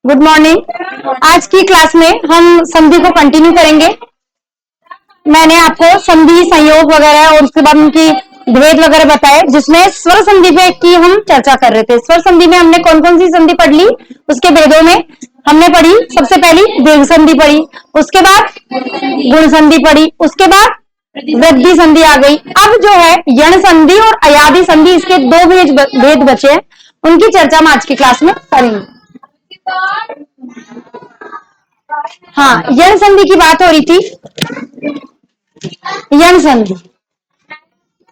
Good morning. आज की class में हम संधि को कंटिन्यू करेंगे। मैंने आपको संधि, संयोग वगैरह और उसके बाद उनकी भेद वगैरह बताए, जिसमें स्वर संधि पे की हम चर्चा कर रहे थे। स्वर संधि में हमने कौन कौन सी संधि पढ़ ली, उसके भेदों में हमने पढ़ी। सबसे पहली दीर्घ संधि पढ़ी, उसके बाद गुण संधि पढ़ी, उसके बाद वृद्धि संधि आ गई। अब जो है यण संधि और अयादि संधि, इसके दो भेद बचे हैं, उनकी चर्चा हम आज की क्लास में करेंगे। हाँ, यण संधि की बात हो रही थी। यण संधि,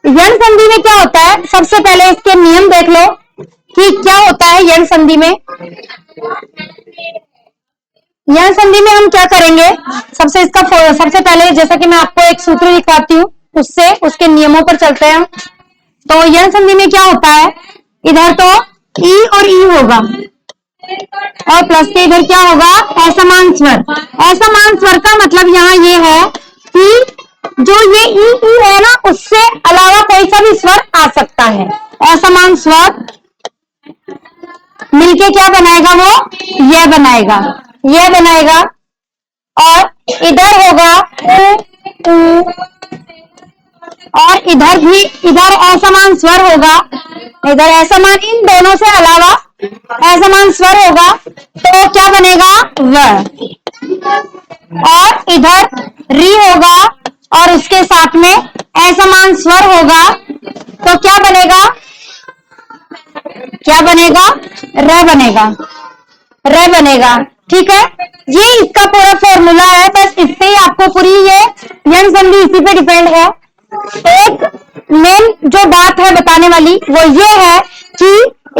यण संधि में क्या होता है, सबसे पहले इसके नियम देख लो कि क्या होता है यण संधि में। यण संधि में हम क्या करेंगे, सबसे पहले जैसा कि मैं आपको एक सूत्र दिखाती हूँ, उससे उसके नियमों पर चलते हैं। तो यण संधि में क्या होता है, इधर तो ई और ई होगा और प्लस के इधर क्या होगा, असमान स्वर। असमान स्वर का मतलब यहाँ ये है कि जो ये ई है ना, उससे अलावा कोई सा भी स्वर आ सकता है। असमान स्वर मिलके क्या बनाएगा, वो यह बनाएगा, यह बनाएगा। और इधर होगा उ, और इधर असमान स्वर होगा, इधर असमान, इन दोनों से अलावा असमान स्वर होगा तो क्या बनेगा, व। और इधर री होगा और उसके साथ में असमान स्वर होगा तो क्या बनेगा, क्या बनेगा, र बनेगा, र बनेगा। ठीक है, ये इसका पूरा फॉर्मूला है। बस इससे ही आपको पूरी ये यण संधि इसी पे डिपेंड है। एक मेन जो बात है बताने वाली वो ये है कि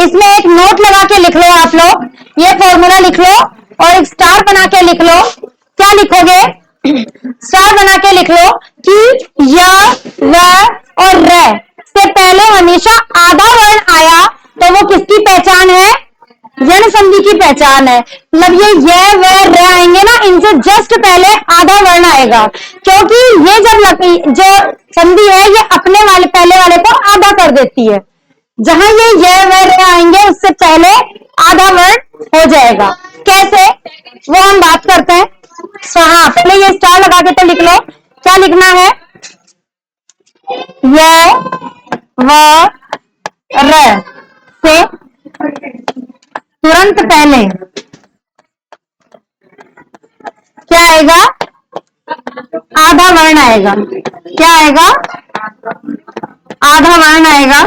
इसमें एक नोट लगा के लिख लो आप लोग, ये फॉर्मूला लिख लो और एक स्टार बना के लिख लो। क्या लिखोगे, स्टार बना के लिख लो कि य, व और र से पहले हमेशा आधा वर्ण आया तो वो किसकी पहचान है, यण संधि की पहचान है। मतलब ये व र आएंगे ना, इनसे जस्ट पहले आधा वर्ण आएगा, क्योंकि ये जब जो संधि है ये अपने वाले पहले वाले को आधा कर देती है। जहां ये व र आएंगे उससे पहले आधा वर्ण हो जाएगा। कैसे, वो हम बात करते हैं। हाँ, पहले ये स्टार लगा के तो लिख लो। क्या लिखना है, य व र से तुरंत पहले क्या आएगा, आधा वर्ण आएगा। क्या आएगा, आधा वर्ण आएगा।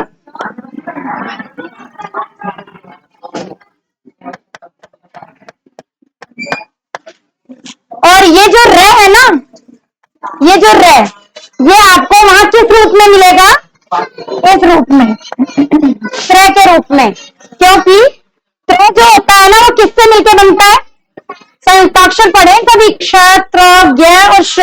और ये जो र है ना, ये जो र, ये आपको वहां किस रूप में मिलेगा, इस रूप में, त्र के रूप में। क्योंकि त्र जो होता है ना, वो किससे मिलकर बनता है, संयुक्ताक्षर पढ़े कभी, क्ष, त्र, ज्ञ और श,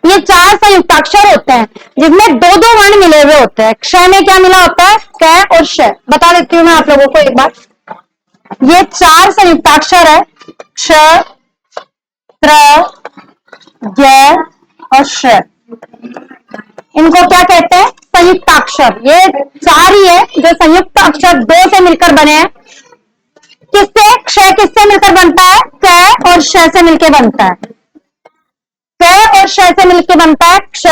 ये चार संयुक्ताक्षर होते हैं जिसमें दो दो वर्ण मिले हुए होते हैं। क्ष में क्या मिला होता है, क और श। बता देती हूँ मैं आप लोगों को एक बार, ये चार संयुक्ताक्षर है, क्ष, त्र, ज्ञ और श। इनको क्या कहते हैं, संयुक्ताक्षर। ये चार ही है जो संयुक्त अक्षर दो से मिलकर बने हैं। किससे, क्ष किससे मिलकर बनता है, क और श से मिलकर बनता है। क और श से मिलकर बनता है क्ष,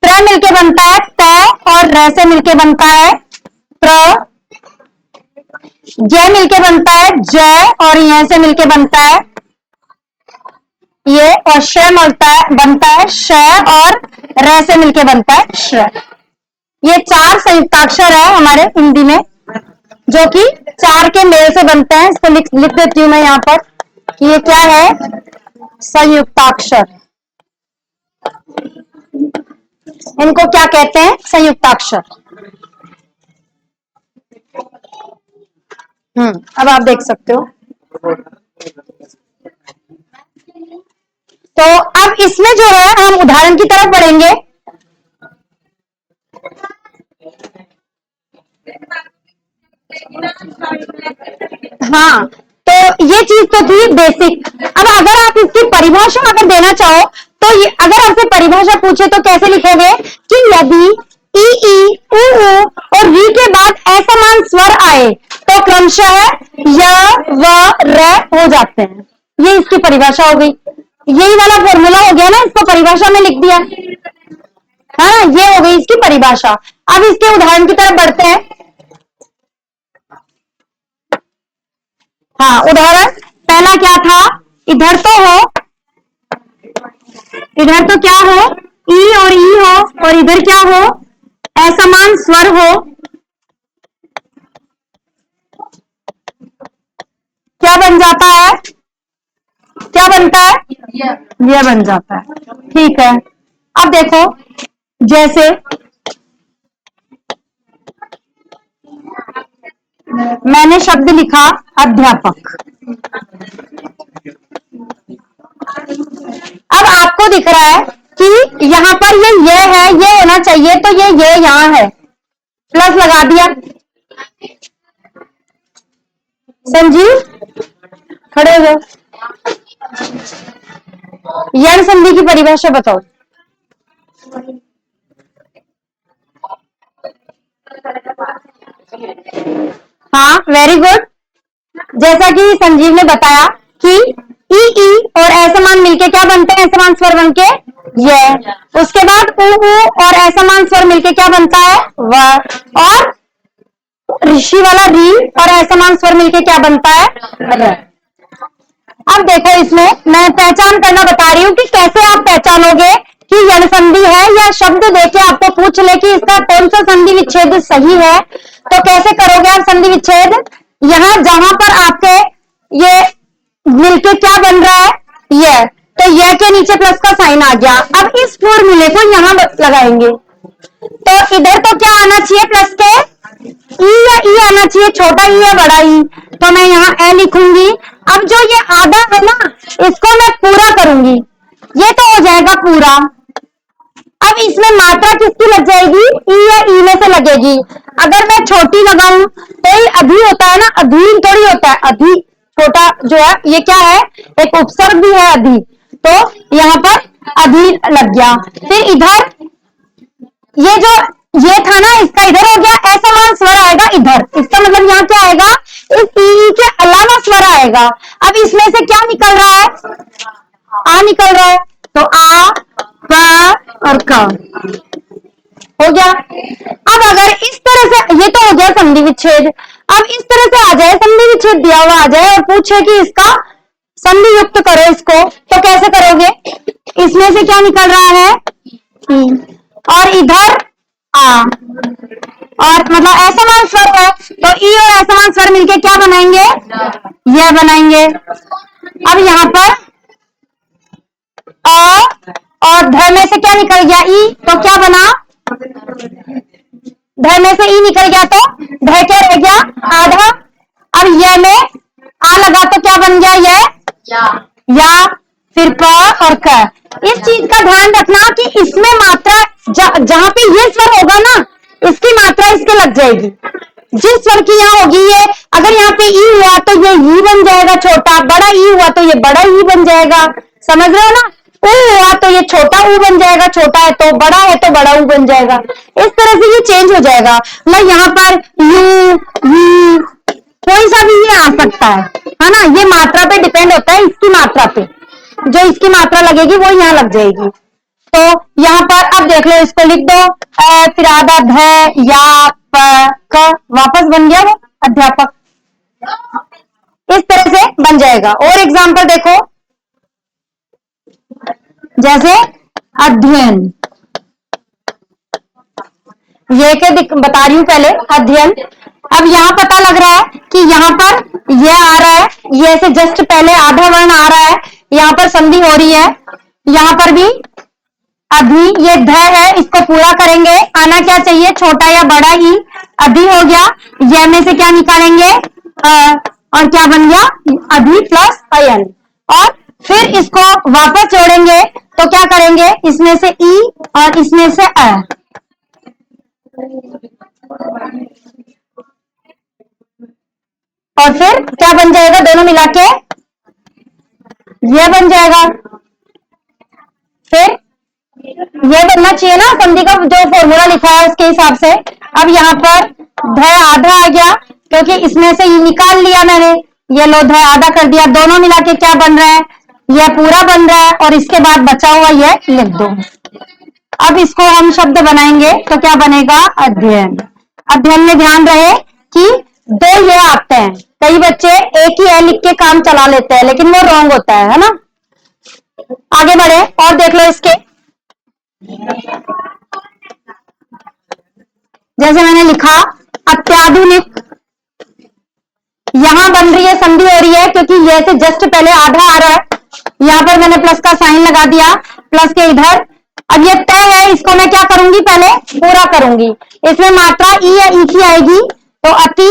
त्र मिलकर बनता है त और र से मिलकर बनता है त्र, ज मिलकर बनता है ज और य से मिलकर बनता है ये, और श बनता है श और र से मिलकर बनता है श। ये चार संयुक्ताक्षर है हमारे हिंदी में, जो कि चार के मेल से बनते हैं। इसको लिख देती हूं मैं यहाँ पर कि ये क्या है, संयुक्ताक्षर। इनको क्या कहते हैं, संयुक्ताक्षर। अब आप देख सकते हो। तो अब इसमें जो है हम उदाहरण की तरफ बढ़ेंगे। हाँ, तो ये चीज तो थी बेसिक। अब अगर आप इसकी परिभाषा अगर देना चाहो तो ये, अगर आपसे परिभाषा पूछे तो कैसे लिखोगे कि यदि ई, उ और री के बाद असमान स्वर आए तो क्रमशः य व र हो जाते हैं। ये इसकी परिभाषा हो गई। यही वाला फॉर्मूला हो गया ना, इसको परिभाषा में लिख दिया। हाँ, ये हो गई इसकी परिभाषा। अब इसके उदाहरण की तरफ बढ़ते हैं। हाँ, उदाहरण पहला क्या था, इधर तो क्या हो, ई और ई हो, और इधर क्या हो, असमान स्वर हो। क्या बन जाता है, क्या बनता है, यह बन जाता है। ठीक है, अब देखो, जैसे मैंने शब्द लिखा अध्यापक। अब आपको दिख रहा है कि यहाँ पर ये है, ये होना चाहिए, तो ये यहाँ है, प्लस लगा दिया। संजीव खड़े हो, यण संधि की परिभाषा बताओ। हाँ, वेरी गुड। जैसा कि संजीव ने बताया कि ई और असमान मिलके क्या बनते हैं, असमान स्वर बनके ये। उसके बाद ऊ और असमान स्वर मिलके क्या बनता है, व। और ऋषि वाला री और असमान स्वर मिलके क्या बनता है, र। अब देखो, इसमें मैं पहचान करना बता रही हूं कि कैसे आप पहचानोगे कि यण संधि है, या शब्द देके आपको पूछ ले कि इसका कौन सा संधि विच्छेद सही है, तो कैसे करोगे आप संधि विच्छेद। यहां जहां पर आपके ये मिलके क्या बन रहा है, ये, तो ये के नीचे प्लस का साइन आ गया। अब इस फॉर्मूले को यहां लगाएंगे, तो इधर तो क्या आना चाहिए, प्लस के ई या ई आना चाहिए, छोटा ई या बड़ा ई, तो मैं यहाँ ए लिखूंगी। अब जो ये आधा है ना, इसको मैं पूरा करूंगी, ये तो हो जाएगा पूरा। अब इसमें मात्रा किसकी लग जाएगी, ई या ई में से लगेगी। अगर मैं छोटी लगाऊं तो ये अधि होता है ना, अधीन थोड़ी होता है, अधि छोटा जो है, ये क्या है, एक उपसर्ग भी है अधि, तो यहाँ पर अधि लग गया। फिर इधर ये जो ये था ना, इसका इधर हो गया, असमान स्वर आएगा इधर, इसका मतलब यहाँ क्या आएगा, इस ई के अलावा स्वर आएगा। अब इसमें से क्या निकल रहा है, आ निकल रहा है, तो आ, प और क हो गया। अब अगर इस तरह से, ये तो हो गया संधि विच्छेद। अब इस तरह से आ जाए, संधि विच्छेद दिया हुआ आ जाए और पूछे कि इसका संधि युक्त करो इसको, तो कैसे करोगे, इसमें से क्या निकल रहा है, और इधर आ, और मतलब असमान स्वर है, तो ई और असमान स्वर मिलके क्या बनाएंगे, यह बनाएंगे। अब यहाँ पर और ध में से क्या निकल गया, ई, तो क्या बना, ध में से ई निकल गया, तो ध क्या रह गया, आधा। अब यह में आ लगा तो क्या बन गया, यह या, फिर प और क। इस चीज का ध्यान रखना कि इसमें मात्रा जहां पे ये स्वर होगा ना, इसकी मात्रा इसके लग जाएगी। जिस स्वर की यहाँ होगी ये, अगर यहाँ पे ई हुआ तो ये ई बन जाएगा छोटा, बड़ा ई हुआ तो ये बड़ा ई बन जाएगा, समझ रहे हो ना। ऊ हुआ तो ये छोटा ऊ बन जाएगा, छोटा है तो बड़ा है तो बड़ा ऊ बन जाएगा। इस तरह से ये चेंज हो जाएगा। मतलब यहाँ पर यू कोई सा भी ये आ सकता है ना, ये मात्रा पे डिपेंड होता है, इसकी मात्रा पे, जो इसकी मात्रा लगेगी वो यहाँ लग जाएगी। तो यहाँ पर अब देख लो, इसको लिख दो, फिर आधा ध या प क, वापस बन गया वो अध्यापक। इस तरह से बन जाएगा। और एग्जांपल देखो, जैसे अध्ययन, ये के बता रही हूं पहले, अध्ययन। अब यहाँ पता लग रहा है कि यहाँ पर यह आ रहा है, ये से जस्ट पहले आधा वर्ण आ रहा है, यहाँ पर संधि हो रही है, यहाँ पर भी अभी ये ध है, इसको पूरा करेंगे, आना क्या चाहिए, छोटा या बड़ा ही, अधि हो गया। यह में से क्या निकालेंगे, और क्या बन गया, अधि प्लस अयन। और फिर इसको वापस जोड़ेंगे तो क्या करेंगे, इसमें से ई और इसमें से अ, और फिर क्या बन जाएगा, दोनों मिला के यह बन जाएगा। फिर यह बनना चाहिए ना, संधि का जो फॉर्मूला लिखा है उसके हिसाब से। अब यहाँ पर ध आधा आ गया, क्योंकि इसमें से ये निकाल लिया मैंने, ये लो आधा कर दिया, दोनों मिला के क्या बन रहा है, यह पूरा बन रहा है, और इसके बाद बचा हुआ यह लिख दो। अब इसको हम शब्द बनाएंगे तो क्या बनेगा, अध्ययन। अध्ययन में ध्यान रहे कि दो ये आते हैं, कई बच्चे एक ही है लिख के काम चला लेते हैं, लेकिन वो रॉन्ग होता है ना। आगे बढ़े और देख लो इसके, जैसे मैंने लिखा अत्याधुनिक, यहां बन रही है संधि हो रही है क्योंकि ये से जस्ट पहले आधा आ रहा है, यहां पर मैंने प्लस का साइन लगा दिया, प्लस के इधर। अब ये तय है, इसको मैं क्या करूंगी, पहले पूरा करूंगी। इसमें मात्रा ई या ई की आएगी तो अति,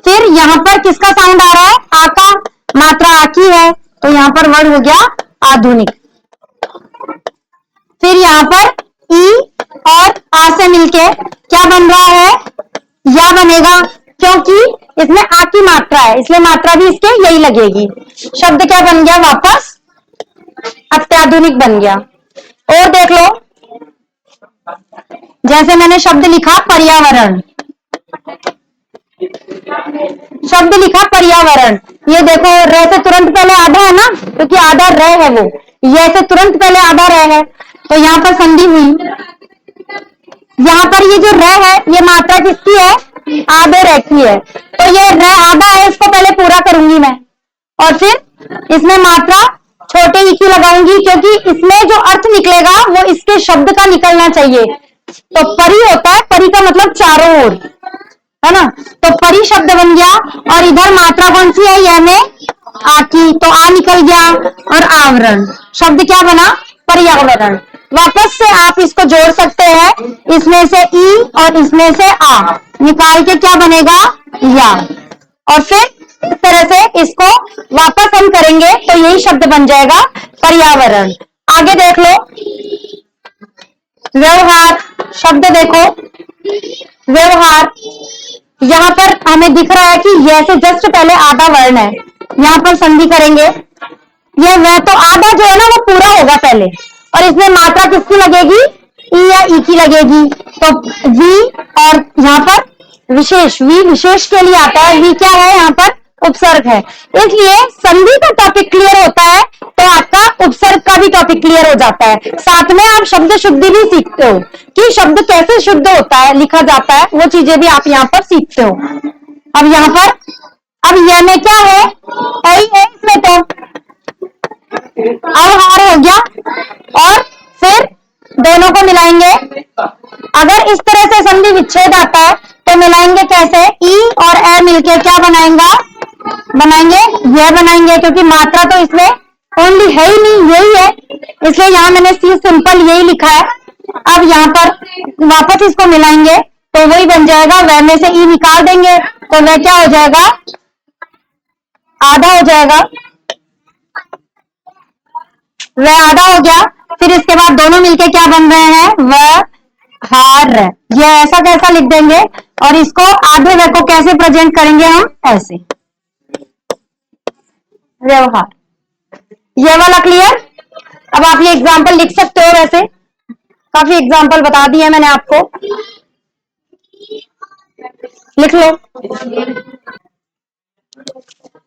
फिर यहां पर किसका साउंड आ रहा है, आ का, मात्रा आ की है तो यहां पर वर्ड हो गया आधुनिक। फिर यहां पर ई और आ से मिलके क्या बन रहा है, या बनेगा, क्योंकि इसमें आ की मात्रा है इसलिए मात्रा भी इसके यही लगेगी। शब्द क्या बन गया, वापस अत्याधुनिक बन गया। और देख लो, जैसे मैंने शब्द लिखा पर्यावरण, शब्द लिखा पर्यावरण, ये देखो र से तुरंत पहले आधा है ना, क्योंकि आधा र है, वो ये से तुरंत पहले आधा र है तो यहां पर संधि हुई। यहां पर ये जो र है ये मात्रा किसकी है, आधे र की है, तो ये र आधा है, इसको पहले पूरा करूंगी मैं, और फिर इसमें मात्रा छोटे ई की लगाऊंगी, क्योंकि इसमें जो अर्थ निकलेगा वो इसके शब्द का निकलना चाहिए। तो परि होता है, परि का मतलब चारों ओर, है ना, तो परि शब्द बन गया, और इधर मात्रा कौन सी है, यह में आ की, तो आ निकल गया, और आवरण, शब्द क्या बना, पर्यावरण। वापस से आप इसको जोड़ सकते हैं, इसमें से ई और इसमें से आ निकाल के क्या बनेगा, या, और फिर इस तरह से इसको वापस हम करेंगे तो यही शब्द बन जाएगा पर्यावरण। आगे देख लो, व्यवहार, शब्द देखो व्यवहार, यहां पर हमें दिख रहा है कि यह से जस्ट पहले आधा वर्ण है, यहां पर संधि करेंगे, ये वह तो आधा जो है ना वो पूरा होगा पहले, और इसमें मात्रा किसकी लगेगी, ई या ई की लगेगी, तो वी, और यहां पर विशेष, वी विशेष के लिए आता है, वी क्या है, यहाँ पर उपसर्ग है, इसलिए संधि का टॉपिक क्लियर होता है तो आपका उपसर्ग का भी टॉपिक क्लियर हो जाता है। साथ में आप शब्द शुद्धि भी सीखते हो कि शब्द कैसे शुद्ध होता है, लिखा जाता है, वो चीजें भी आप यहाँ पर सीखते हो। अब यहाँ पर, अब यह में क्या है, ऐ है इसमें, तो अब हार हो गया, और फिर दोनों को मिलाएंगे। अगर इस तरह से संधि विच्छेद आता है तो मिलाएंगे कैसे, ई और ए मिलके क्या बनाएंगे, यह बनाएंगे, क्योंकि मात्रा तो इसमें ओनली है ही नहीं, यही है, इसलिए यहां मैंने सी सिंपल यही लिखा है। अब यहाँ पर वापस इसको मिलाएंगे तो वही बन जाएगा, वह में से ई निकाल देंगे तो वह क्या हो जाएगा, आधा हो जाएगा, वह आधा हो गया। फिर इसके बाद दोनों मिलके क्या बन रहे हैं, वह हार, ये ऐसा कैसा लिख देंगे, और इसको आधे वह को कैसे प्रेजेंट करेंगे हम, ऐसे, व्यवहार, ये वाला क्लियर। अब आप ये एग्जाम्पल लिख सकते हो, वैसे काफी एग्जाम्पल बता दिए मैंने आपको, लिख लो।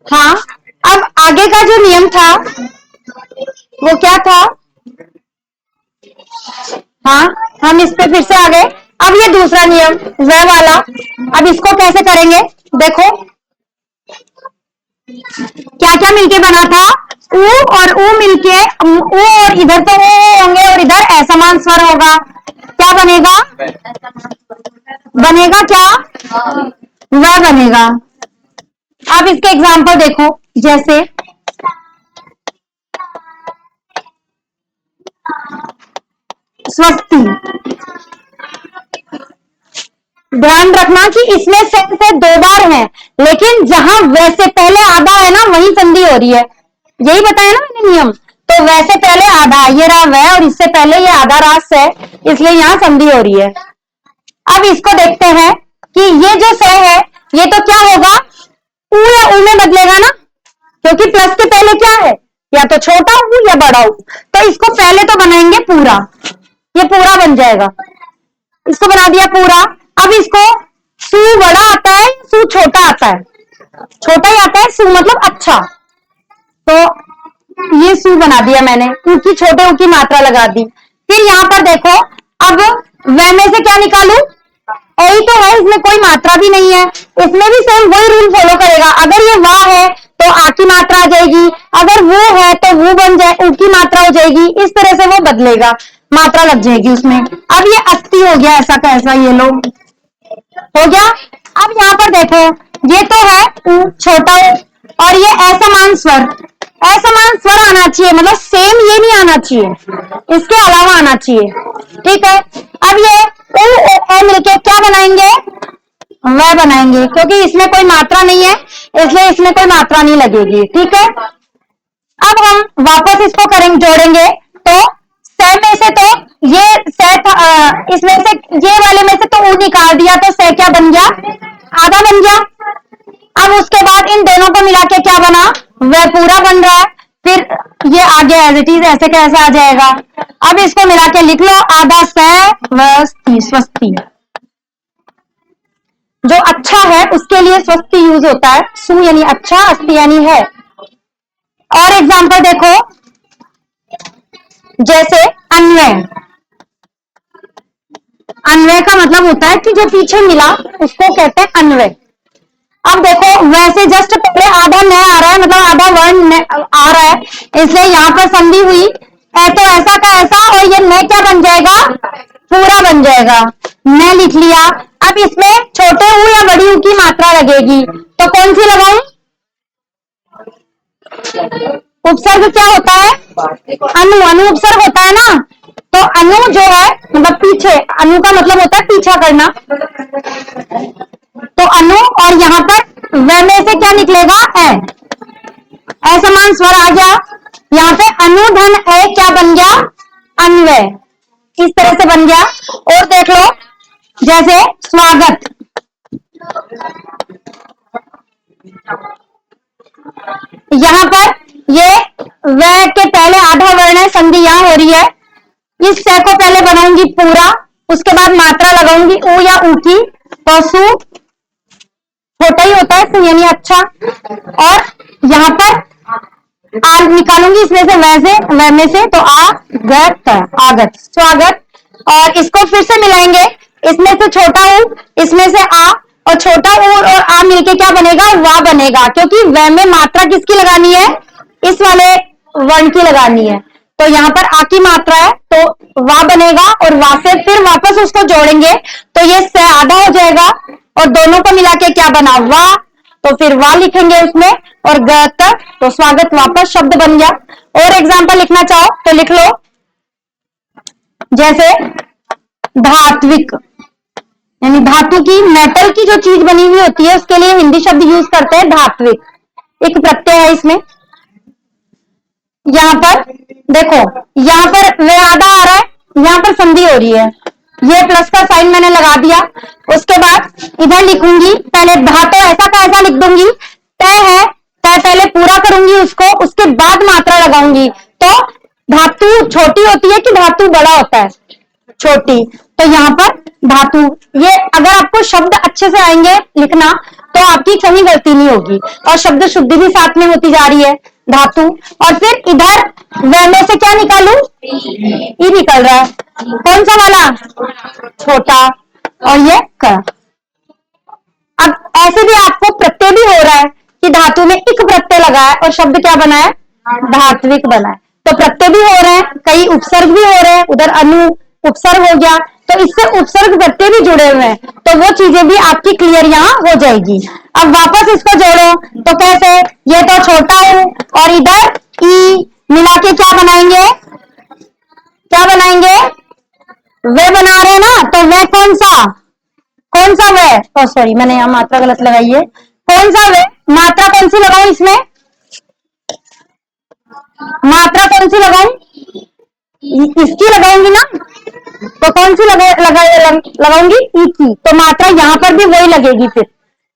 हाँ, अब आगे का जो नियम था वो क्या था, हाँ हम इस पे फिर से आ गए। अब ये दूसरा नियम वह वाला, अब इसको कैसे करेंगे, देखो क्या क्या मिलके बना था, ऊ और ऊ मिलके, ऊ और इधर तो ओ होंगे और इधर असमान स्वर होगा, क्या बनेगा, बनेगा क्या, वह बनेगा। अब इसके एग्जाम्पल देखो, जैसे स्वस्ति, ध्यान रखना कि इसमें से दो बार है, लेकिन जहां वैसे पहले आधा है ना वही संधि हो रही है, यही बताया ना मैंने नियम, तो वैसे पहले आधा, ये रहा वह, और इससे पहले ये आधा रास है, इसलिए यहां संधि हो रही है। अब इसको देखते हैं कि ये जो स है ये तो क्या होगा, ऊ या ऊ में बदलेगा ना, क्योंकि प्लस के पहले क्या है, या तो छोटा ऊ या बड़ा ऊ, तो इसको पहले तो बनाएंगे पूरा, ये पूरा बन जाएगा, इसको बना दिया पूरा। अब इसको सु बड़ा आता है, सु छोटा आता है? छोटा ही आता है। सु मतलब अच्छा। तो ये सु बना दिया मैंने, ऊ की छोटे ऊ की मात्रा लगा दी। फिर यहां पर देखो, अब वे में से क्या निकालू? ए ही तो है, इसमें कोई मात्रा भी नहीं है। इसमें भी सेम वही रूल फॉलो करेगा। अगर ये वाह है तो आ की मात्रा आ जाएगी, अगर वो है तो वो बन जाए, ऊ की मात्रा हो जाएगी। इस तरह से वो बदलेगा, मात्रा लग जाएगी उसमें। अब ये अस्थि हो गया ऐसा कैसा, ये लो हो गया। अब यहां पर देखो, ये तो है ऊ छोटा ऊ, और ये असमान स्वर। असमान स्वर आना चाहिए, मतलब सेम ये नहीं आना चाहिए, इसके अलावा आना चाहिए। ठीक है। अब ये ऊ ओ मिलके क्या बनाएंगे? वह बनाएंगे, क्योंकि इसमें कोई मात्रा नहीं है इसलिए इसमें कोई मात्रा नहीं लगेगी। ठीक है। अब हम वापस इसको करेंगे, जोड़ेंगे। तो स में से तो ये स इसमें से ये वाले में से तो ऊ निकाल दिया, तो स क्या बन गया? आधा बन गया। अब उसके बाद इन दोनों को मिला के क्या बना? वह पूरा बन रहा है। फिर ये आगे एज इट इज ऐसे कैसे आ जाएगा? अब इसको मिला के लिख लो, आधा स वस्ती, स्वस्ति। जो अच्छा है उसके लिए स्वस्ति यूज होता है। सु यानी अच्छा, अस्ति यानी है। और एग्जांपल देखो, जैसे अन्वय। अन्वय का मतलब होता है कि जो पीछे मिला उसको कहते हैं अन्वय। अब देखो, वैसे जस्ट पहले आधा न आ रहा है, मतलब आधा वर्ण आ रहा है, इसलिए यहाँ पर संधि हुई है, तो ऐसा का ऐसा, और ये न क्या बन जाएगा? पूरा बन जाएगा। न लिख लिया। अब इसमें छोटे ऊ या बड़ी ऊ की मात्रा लगेगी, तो कौन सी लगाऊं? उपसर्ग क्या होता है? अनु। अनु उपसर्ग होता है ना। तो अनु जो है मतलब पीछे, अनु का मतलब होता है पीछा करना। तो अनु, और यहाँ पर व में से क्या निकलेगा? ए। असमान स्वर आ गया। यहाँ पे अनुधन ए क्या बन गया? अन्वय। इस तरह से बन गया। और देख लो, जैसे स्वागत। यहां पर ये व के पहले आधा वर्ण है, संधि यहां हो रही है। इस स को पहले बनाऊंगी पूरा, उसके बाद मात्रा लगाऊंगी ऊ या ऊ की, तो सु छोटा ही होता है, सु यानी अच्छा। और यहां पर आ निकालूंगी इसमें से, वह में से तो आगत, आगत, स्वागत। और इसको फिर से मिलाएंगे, इसमें से छोटा ऊ, इसमें से आ, और छोटा ऊ और आ मिलके क्या बनेगा? वा बनेगा, क्योंकि वह में मात्रा किसकी लगानी है? इस वाले वर्ण की लगानी है। तो यहाँ पर आ की मात्रा है, तो वा बनेगा, और वा से फिर वापस उसको जोड़ेंगे, तो ये स आधा हो जाएगा, और दोनों को मिला के क्या बना? वा। तो फिर वा लिखेंगे उसमें, और ग तक, तो स्वागत वापस शब्द बन गया। और एग्जाम्पल लिखना चाहो तो लिख लो, जैसे धात्विक, यानी धातु की, मेटल की जो चीज बनी हुई होती है उसके लिए हिंदी शब्द यूज करते हैं धात्विक। एक प्रत्यय है इसमें। यहां पर देखो, यहां पर वे आधा आ रहा है, यहां पर संधि हो रही है, ये प्लस का साइन मैंने लगा दिया। उसके बाद इधर लिखूंगी, पहले धातु ऐसा का ऐसा लिख दूंगी। तय है, तय पहले पूरा करूंगी उसको, उसके बाद मात्रा लगाऊंगी। तो धातु छोटी होती है कि धातु बड़ा होता है? छोटी। तो यहाँ पर धातु, ये अगर आपको शब्द अच्छे से आएंगे लिखना तो आपकी कहीं गलती नहीं होगी, और शब्द शुद्धि भी साथ में होती जा रही है। धातु, और फिर इधर व में से क्या निकालू? ई निकल रहा है। कौन सा वाला? छोटा। और ये क। अब ऐसे भी आपको प्रत्यय भी हो रहा है कि धातु में इक प्रत्यय लगा है और शब्द क्या बना है? धात्विक बना है। तो प्रत्यय भी हो रहे हैं, कई उपसर्ग भी हो रहे हैं, उधर अनु उपसर्ग हो गया, तो इससे उपसर्ग प्रत्यय भी जुड़े हुए हैं, तो वो चीजें भी आपकी क्लियर यहाँ हो जाएगी। अब वापस इसको जोड़ो तो कैसे? ये तो छोटा हूं, और इधर ई मिला के क्या बनाएंगे? क्या बनाएंगे? वे बना रहे ना, तो वे कौन सा? कौन सा वे? ओ सॉरी, मैंने यहाँ मात्रा गलत लगाई है। कौन सा वे? मात्रा कौन सी लगाऊं इसमें? मात्रा कौन सी लगाऊं? इसकी लगाऊंगी ना, तो कौन सी लगाऊंगी? ई की। तो मात्रा यहाँ पर भी वही लगेगी। फिर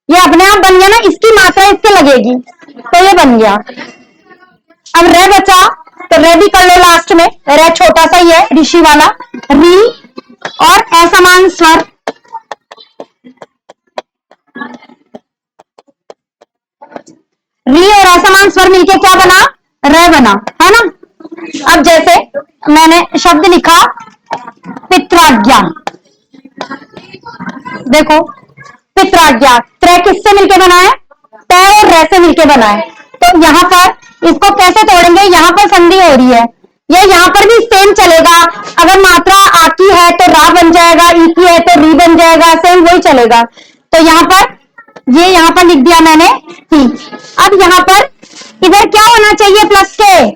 ये अपने आप बन गया ना, इसकी मात्रा इसके लगेगी, तो ये बन गया। अब रे बचा, तो रे भी कर लो लास्ट में। रे छोटा सा ही है, ऋषि वाला री, और असमान स्वर। री और असमान स्वर मिलके क्या बना? र बना, है ना। अब जैसे मैंने शब्द लिखा पित्राज्ञा, देखो पित्राज्ञा त्र किससे मिलके बना है? त और र से मिलके बना है। तो यहां पर इसको कैसे तोड़ेंगे? यहां पर संधि हो रही है, ये यहां पर भी सेम चलेगा। अगर मात्रा आ की है तो रा बन जाएगा, ई की है तो री बन जाएगा, सेम वही चलेगा। तो यहां पर ये यहां पर लिख दिया मैंने ही। अब यहां पर इधर क्या होना चाहिए? प्लस के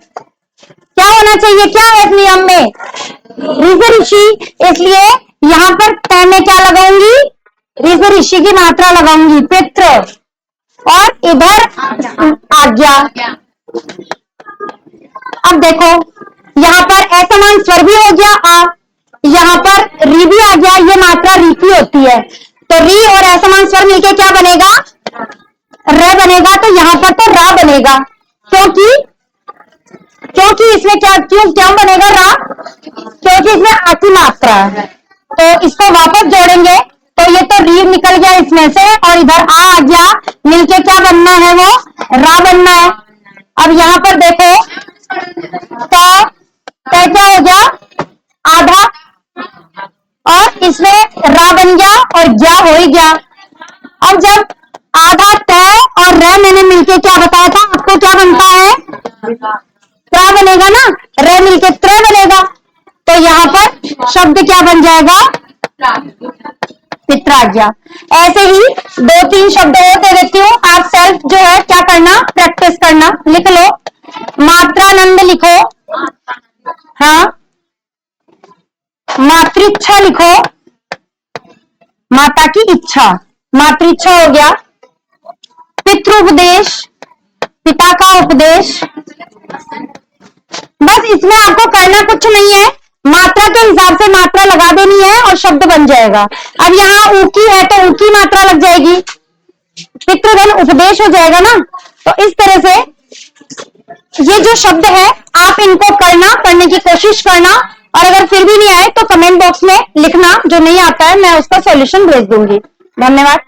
क्या होना चाहिए? क्या है इस नियम में? ऋष ऋषि, इसलिए यहां पर त में क्या लगाऊंगी? ऋष ऋषि की मात्रा लगाऊंगी, पित्र, और इधर आज्ञा। अब देखो यहां पर असमान स्वर भी हो गया आ, यहां पर री भी आ गया, ये मात्रा री की होती है। तो री और असमान स्वर मिलके क्या बनेगा? र बनेगा। तो यहां पर तो रा बनेगा, क्योंकि क्योंकि इसमें क्या क्यों बनेगा रा? क्योंकि इसमें आ की मात्रा है। तो इसको वापस जोड़ेंगे तो ये तो री निकल गया इसमें से, और इधर आ गया, मिलके क्या बनना है? वो रा बनना है। अब यहां पर देखो तो क्या हो गया? आधा, और इसमें रा बन गया और ज्या हो ही गया। अब जब आधा तय और र मैंने मिलके क्या बताया था आपको? क्या बनता है? त्रा बनेगा ना, र मिलके त्र बनेगा। तो यहां पर शब्द क्या बन जाएगा? पित्राज्ञा। ऐसे ही दो तीन शब्द और दे देती हूँ, आप सेल्फ जो है क्या करना? प्रैक्टिस करना। लिख लो, मात्रानंद लिखो, हाँ, मातृच्छा लिखो, माता की इच्छा, मातृच्छा हो गया। पितृपदेश, पिता का उपदेश। बस इसमें आपको करना कुछ नहीं है, मात्रा के हिसाब से मात्रा लगा देनी है और शब्द बन जाएगा। अब यहाँ ऊ की है तो ऊ की मात्रा लग जाएगी, पितृधन उपदेश हो जाएगा ना। तो इस तरह से ये जो शब्द है आप इनको करने की कोशिश करना, और अगर फिर भी नहीं आए तो कमेंट बॉक्स में लिखना, जो नहीं आता है मैं उसका सॉल्यूशन भेज दूंगी। धन्यवाद।